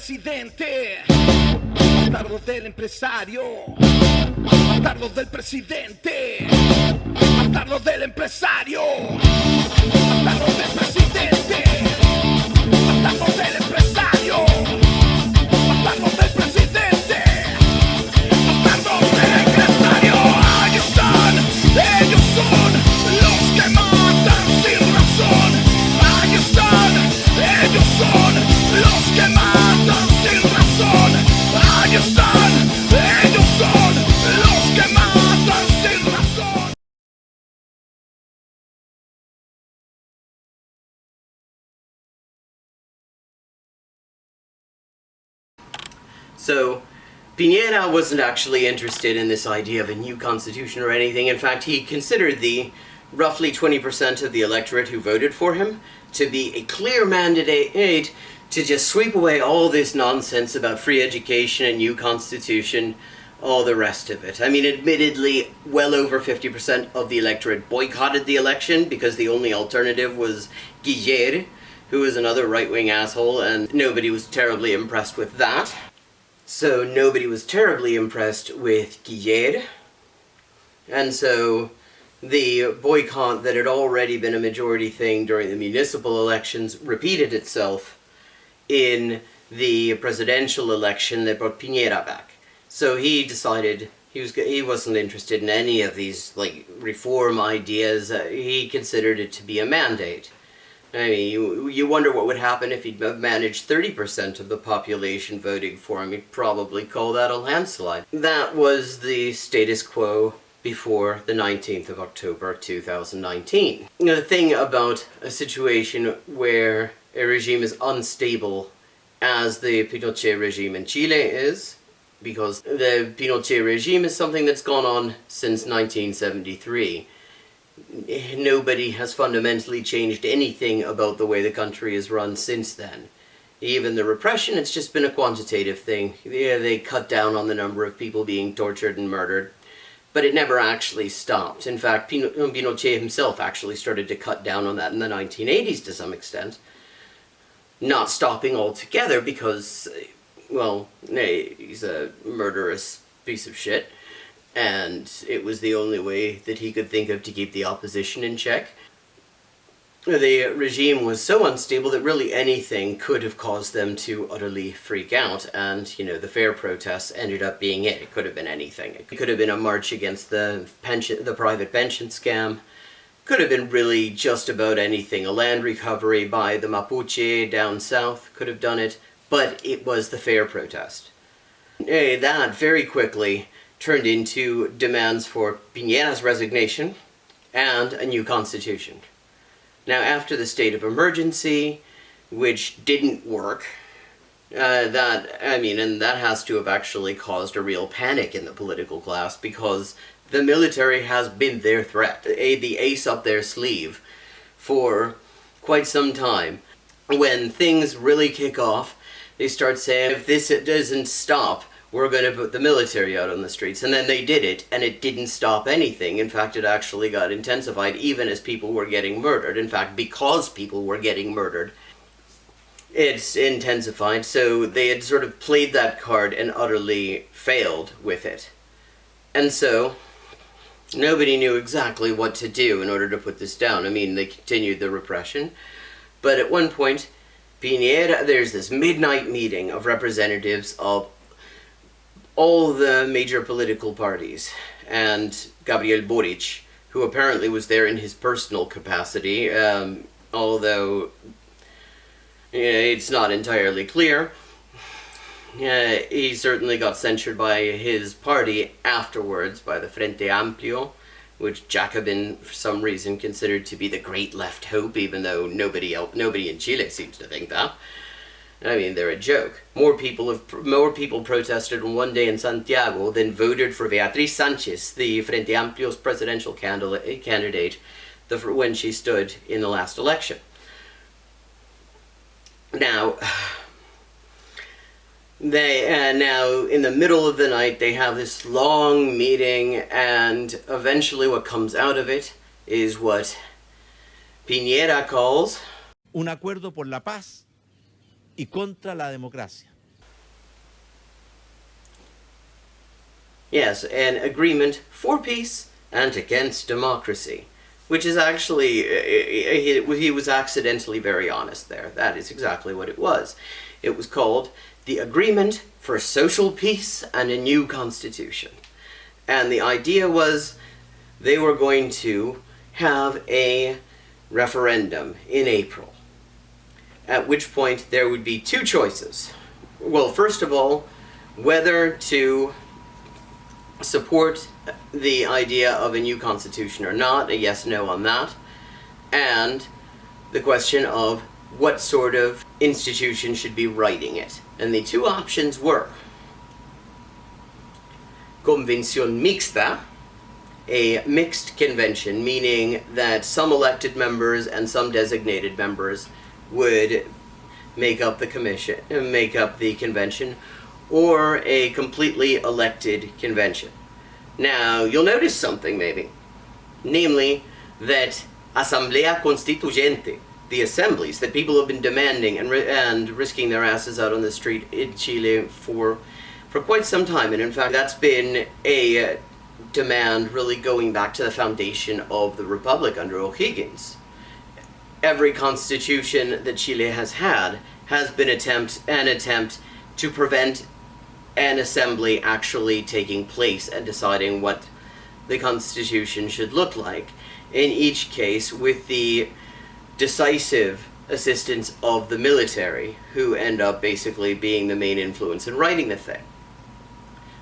presidente, bastardos del empresario, bastardos del presidente, bastardos del empresario, bastardos del presidente, bastardos del empresario, bastardos del presidente, bastardos del empresario. Ahí están, ellos son los que matan sin razón. Ahí están, ellos son los que matan sin razón. Ahí están, ellos son los que matan sin razón. So, Piñera wasn't actually interested in this idea of a new constitution or anything. In fact, he considered the roughly 20% of the electorate who voted for him to be a clear mandate to just sweep away all this nonsense about free education, a new constitution, all the rest of it. I mean, admittedly, well over 50% of the electorate boycotted the election because the only alternative was Guillermo, who was another right-wing asshole, and nobody was terribly impressed with that. So nobody was terribly impressed with Guillermo, and so the boycott that had already been a majority thing during the municipal elections repeated itself in the presidential election that brought Piñera back. So he decided he wasn't interested in any of these reform ideas. He considered it to be a mandate. I mean, you wonder what would happen if he'd managed 30% of the population voting for him. He'd probably call that a landslide. That was the status quo before the 19th of October 2019. The thing about a situation where a regime is unstable, as the Pinochet regime in Chile is, because the Pinochet regime is something that's gone on since 1973. Nobody has fundamentally changed anything about the way the country is run since then. Even the repression, it's just been a quantitative thing. Yeah, they cut down on the number of people being tortured and murdered, but it never actually stopped. In fact, Pinochet himself actually started to cut down on that in the 1980s to some extent. Not stopping altogether because, well, he's a murderous piece of shit, and it was the only way that he could think of to keep the opposition in check. The regime was so unstable that really anything could have caused them to utterly freak out, and, the fair protests ended up being it. It could have been anything. It could have been a march against the private pension scam. Could have been really just about anything. A land recovery by the Mapuche down south could have done it, but it was the fair protest. That very quickly turned into demands for Piñera's resignation and a new constitution. Now, after the state of emergency, which didn't work, and that has to have actually caused a real panic in the political class, because the military has been their threat, the ace up their sleeve, for quite some time. When things really kick off, they start saying, if this doesn't stop, we're going to put the military out on the streets. And then they did it, and it didn't stop anything. In fact, it actually got intensified even as people were getting murdered. In fact, because people were getting murdered, it's intensified. So they had sort of played that card and utterly failed with it. And so nobody knew exactly what to do in order to put this down. I mean, they continued the repression. But at one point, there's this midnight meeting of representatives of all the major political parties, and Gabriel Boric, who apparently was there in his personal capacity, although it's not entirely clear. He certainly got censured by his party afterwards, by the Frente Amplio, which Jacobin, for some reason, considered to be the great left hope, even though nobody in Chile seems to think that. I mean, they're a joke. More people protested on one day in Santiago than voted for Beatriz Sanchez, the Frente Amplio's presidential candidate, when she stood in the last election. Now, now in the middle of the night, they have this long meeting, and eventually what comes out of it is what Piñera calls un acuerdo por la paz y contra la democracia. Yes, an agreement for peace and against democracy. Which is actually, he was accidentally very honest there. That is exactly what it was. It was called the Agreement for Social Peace and a New Constitution. And the idea was they were going to have a referendum in April. At which point there would be two choices. Well, first of all, whether to support the idea of a new constitution or not, a yes/no on that, and the question of what sort of institution should be writing it. And the two options were convención mixta, a mixed convention, meaning that some elected members and some designated members would make up the convention, or a completely elected convention. Now, you'll notice something, maybe. Namely, that Asamblea Constituyente, the assemblies that people have been demanding and risking their asses out on the street in Chile for quite some time. And in fact, that's been a demand really going back to the foundation of the Republic under O'Higgins. Every constitution that Chile has had has been an attempt to prevent an assembly actually taking place and deciding what the constitution should look like. In each case, with the decisive assistance of the military, who end up basically being the main influence in writing the thing.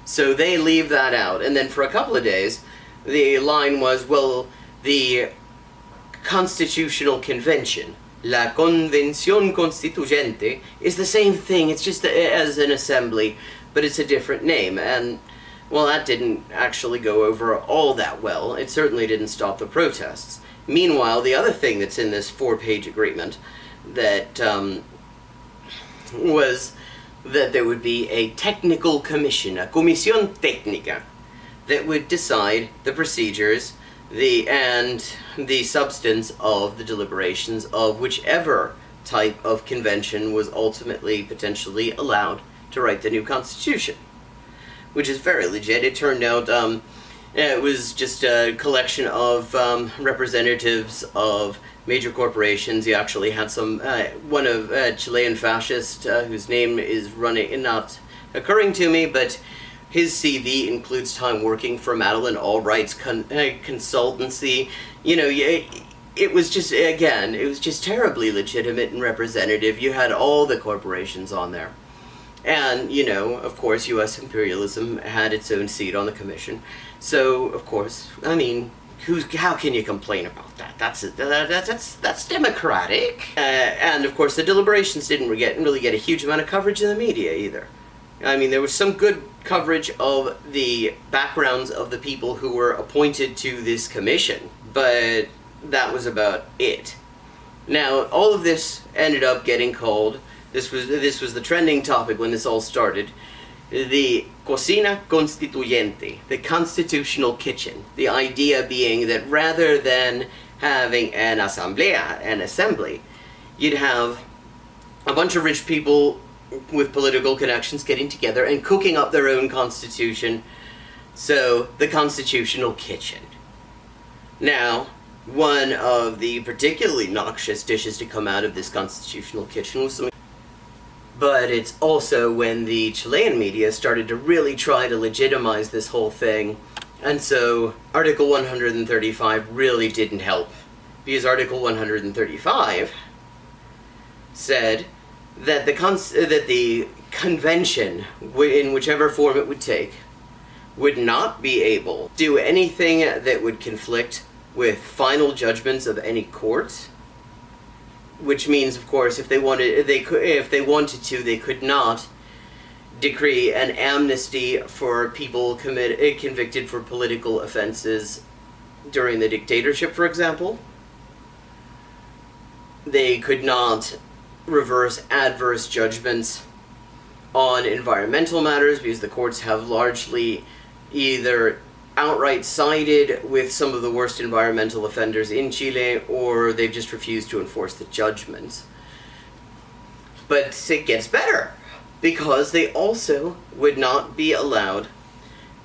So they leave that out, and then for a couple of days, the line was, well, the Constitutional Convention, La Convención Constituyente, is the same thing, it's just as an assembly, but it's a different name. And, well, that didn't actually go over all that well. It certainly didn't stop the protests. Meanwhile, the other thing that's in this 4-page agreement that was that there would be a technical commission, a comisión técnica, that would decide the procedures and the substance of the deliberations of whichever type of convention was ultimately potentially allowed to write the new constitution, which is very legit. It turned out it was just a collection of representatives of major corporations. You actually had one of a Chilean fascist whose name is not occurring to me, but his CV includes time working for Madeleine Albright's consultancy. You know, it was just, again, it was just terribly legitimate and representative. You had all the corporations on there. And, you know, of course, U.S. imperialism had its own seat on the commission. So, of course, I mean, how can you complain about that? That's democratic. And, of course, the deliberations didn't really get a huge amount of coverage in the media either. I mean, there was some good coverage of the backgrounds of the people who were appointed to this commission, but that was about it. Now, all of this ended up getting called, this was the trending topic when this all started, the Cocina constituyente, the constitutional kitchen. The idea being that rather than having an asamblea, an assembly, you'd have a bunch of rich people with political connections getting together and cooking up their own constitution. So, the constitutional kitchen. Now, one of the particularly noxious dishes to come out of this constitutional kitchen was something. But it's also when the Chilean media started to really try to legitimize this whole thing. And so Article 135 really didn't help. Because Article 135 said that the convention, in whichever form it would take, would not be able to do anything that would conflict with final judgments of any court. Which means, of course, if they wanted to, they could not decree an amnesty for people convicted for political offenses during the dictatorship, for example. They could not reverse adverse judgments on environmental matters because the courts have largely either outright sided with some of the worst environmental offenders in Chile, or they've just refused to enforce the judgments. But it gets better, because they also would not be allowed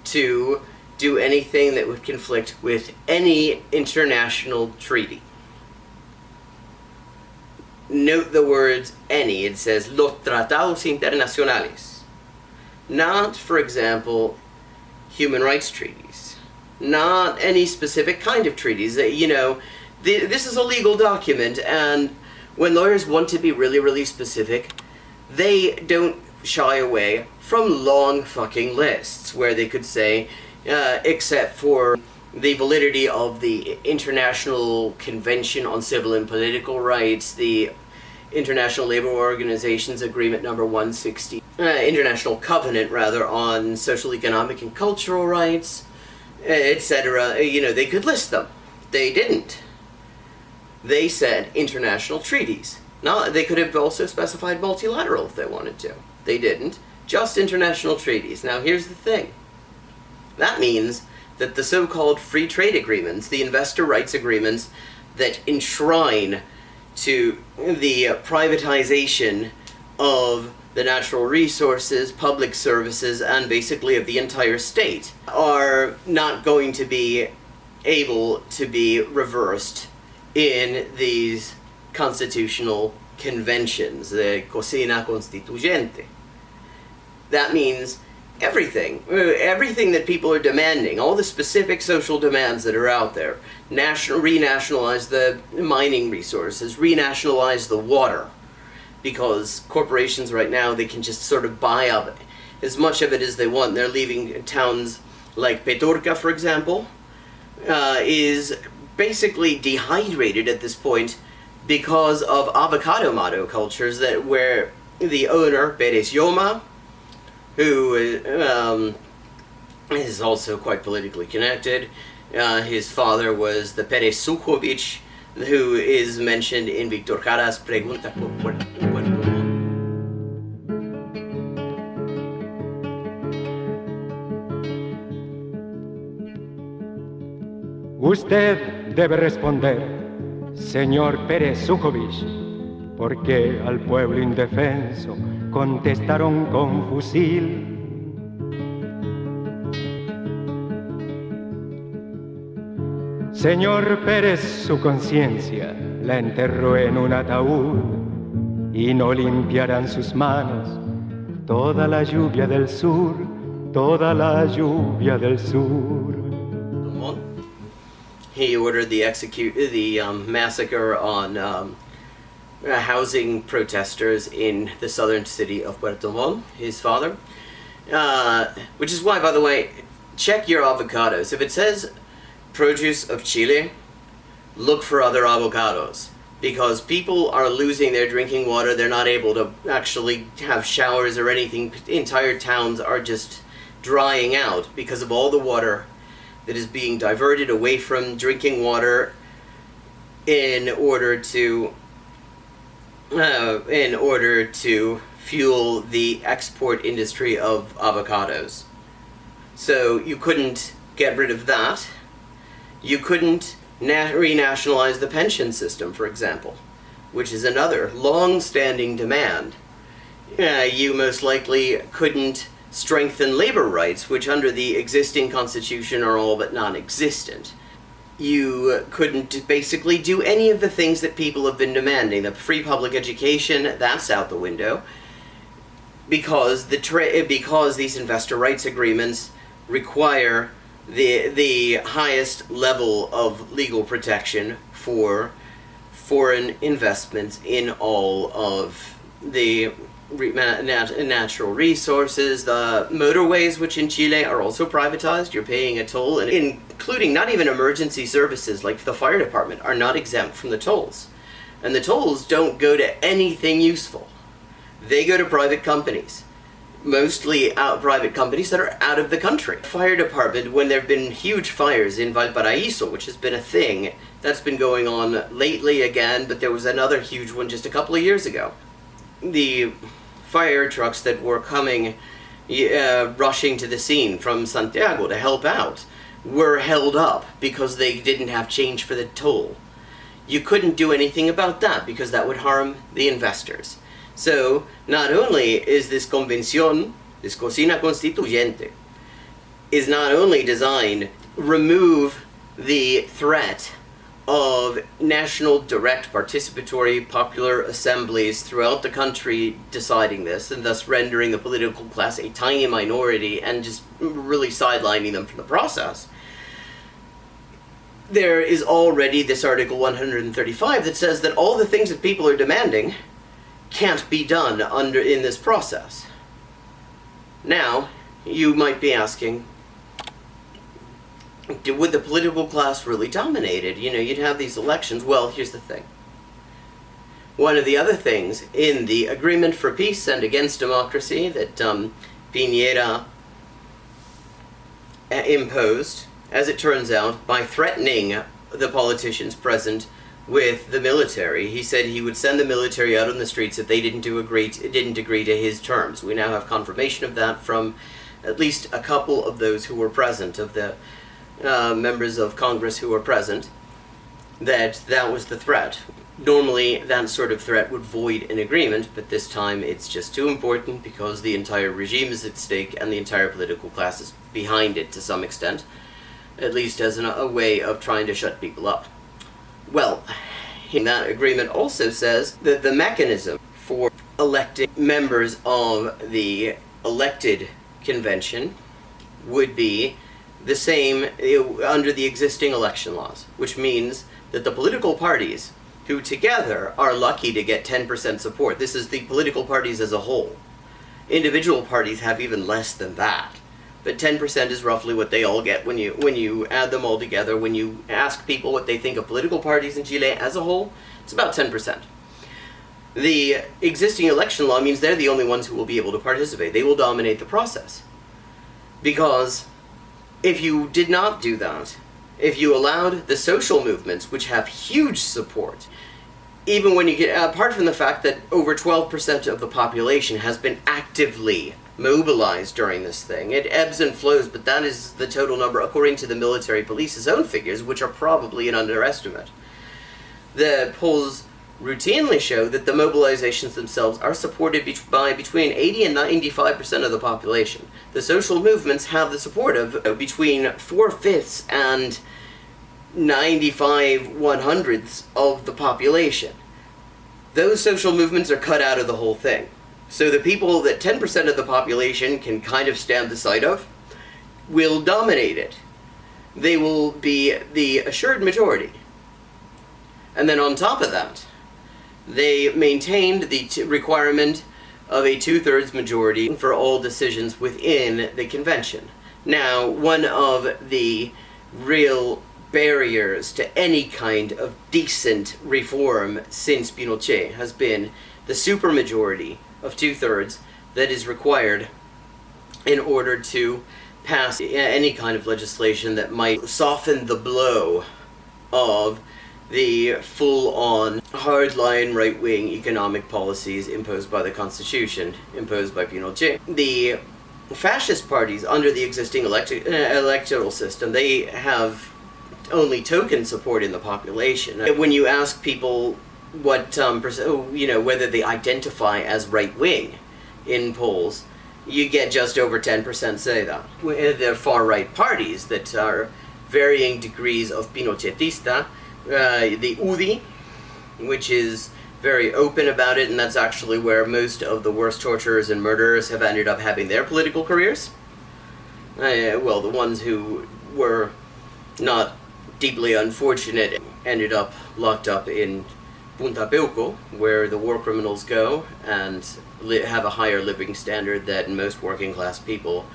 to do anything that would conflict with any international treaty. Note the words any. It says los tratados internacionales. Not, for example, human rights treaties. Not any specific kind of treaties. You know, this is a legal document, and when lawyers want to be really, really specific, they don't shy away from long fucking lists where they could say, except for the validity of the International Convention on Civil and Political Rights, the International Labor Organization's Agreement number 160, International Covenant, rather, on Social, Economic, and Cultural Rights, etc. You know, they could list them. They didn't. They said international treaties. Now, they could have also specified multilateral if they wanted to. They didn't. Just international treaties. Now, here's the thing. That means that the so-called free trade agreements, the investor rights agreements that enshrine to the privatization of the natural resources, public services, and basically of the entire state, are not going to be able to be reversed in these constitutional conventions, the Cocina, constituyente. That means everything that people are demanding, all the specific social demands that are out there, renationalize the mining resources, renationalize the water, because corporations right now, they can just sort of buy up as much of it as they want. They're leaving towns like Petorca, for example, is basically dehydrated at this point because of avocado monocultures where the owner, Pérez Yoma, who is also quite politically connected. His father was the Pérez Sujovic, who is mentioned in Víctor Jara's Pregunta por Puerto Montt. Usted debe responder, señor Pérez Sujovic, porque al pueblo indefenso contestaron con fusil. Señor Pérez, su conciencia la enterró en un ataúd y no limpiarán sus manos toda la lluvia del sur, toda la lluvia del sur. He ordered the massacre on housing protesters in the southern city of Puerto Montt, his father. Which is why, by the way, check your avocados. If it says produce of Chile, look for other avocados. Because people are losing their drinking water, they're not able to actually have showers or anything. Entire towns are just drying out because of all the water that is being diverted away from drinking water in order to fuel the export industry of avocados. So you couldn't get rid of that. You couldn't renationalize the pension system, for example, which is another long-standing demand. You most likely couldn't strengthen labor rights, which under the existing constitution are all but non-existent. You couldn't basically do any of the things that people have been demanding. The free public education, that's out the window, because these investor rights agreements require the highest level of legal protection for foreign investments in all of the natural resources. The motorways, which in Chile are also privatized, you're paying a toll, and including not even emergency services like the fire department are not exempt from the tolls. And the tolls don't go to anything useful. They go to private companies. Mostly private companies that are out of the country. Fire department, when there have been huge fires in Valparaíso, which has been a thing that's been going on lately again, but there was another huge one just a couple of years ago. The fire trucks that were coming, rushing to the scene from Santiago to help out, were held up because they didn't have change for the toll. You couldn't do anything about that because that would harm the investors. So, not only is this convención, this Cocina constituyente, is not only designed to remove the threat of national direct participatory popular assemblies throughout the country deciding this, and thus rendering the political class a tiny minority and just really sidelining them from the process. There is already this Article 135 that says that all the things that people are demanding can't be done in this process. Now, you might be asking, would the political class really dominate it? You know, you'd have these elections. Well, here's the thing. One of the other things in the Agreement for Peace and Against Democracy that Piñera imposed, as it turns out, by threatening the politicians present with the military. He said he would send the military out on the streets if they didn't agree to his terms. We now have confirmation of that from at least a couple of those who were present, of the members of Congress who were present, that was the threat. Normally, that sort of threat would void an agreement, but this time it's just too important because the entire regime is at stake and the entire political class is behind it to some extent, at least as a way of trying to shut people up. Well, that agreement also says that the mechanism for electing members of the elected convention would be the same under the existing election laws, which means that the political parties who together are lucky to get 10% support, this is the political parties as a whole. Individual parties have even less than that. But 10% is roughly what they all get when you add them all together. When you ask people what they think of political parties in Chile as a whole, it's about 10%. The existing election law means they're the only ones who will be able to participate. They will dominate the process. Because if you did not do that, if you allowed the social movements, which have huge support, even when you get, apart from the fact that over 12% of the population has been actively mobilized during this thing. It ebbs and flows, but that is the total number according to the military police's own figures, which are probably an underestimate. The polls routinely show that the mobilizations themselves are supported by between 80 and 95% of the population. The social movements have the support of between 4/5 and 95/100 of the population. Those social movements are cut out of the whole thing. So the people that 10% of the population can kind of stand the sight of will dominate it. They will be the assured majority. And then on top of that, they maintained the requirement of a 2/3 majority for all decisions within the convention. Now, one of the real barriers to any kind of decent reform since Pinochet has been the supermajority of 2/3 that is required in order to pass any kind of legislation that might soften the blow of the full-on hardline right-wing economic policies imposed by the Constitution, imposed by Pinochet. The fascist parties under the existing electoral system, they have only token support in the population. When you ask people what whether they identify as right-wing in polls, you get just over 10% say that. The far-right parties that are varying degrees of Pinochetista, the UDI, which is very open about it, and that's actually where most of the worst torturers and murderers have ended up having their political careers. Well, the ones who were not deeply unfortunate ended up locked up in Punta Peuco, where the war criminals go and have a higher living standard than most working class people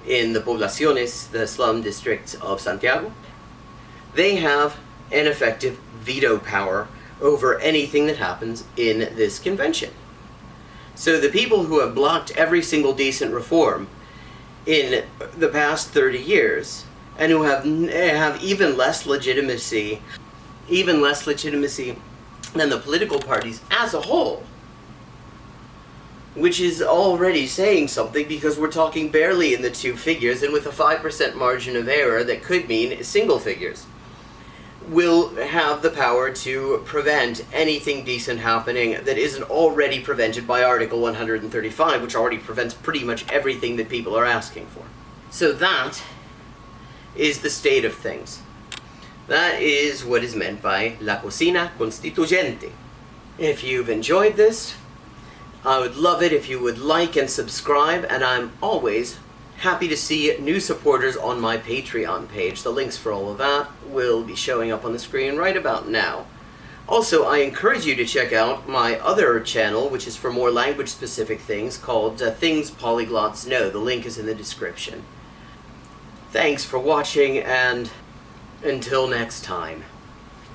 in the poblaciones, the slum districts of Santiago. They have an effective veto power over anything that happens in this convention. So the people who have blocked every single decent reform in the past 30 years, and who have even less legitimacy than the political parties as a whole, which is already saying something because we're talking barely in the 2 figures, and with a 5% margin of error that could mean single figures, will have the power to prevent anything decent happening that isn't already prevented by Article 135, which already prevents pretty much everything that people are asking for. So that is the state of things. That is what is meant by la cocina constituyente. If you've enjoyed this, I would love it if you would like and subscribe, and I'm always happy to see new supporters on my Patreon page. The links for all of that will be showing up on the screen right about now. Also, I encourage you to check out my other channel, which is for more language-specific things, called Things Polyglots Know. The link is in the description. Thanks for watching, and until next time.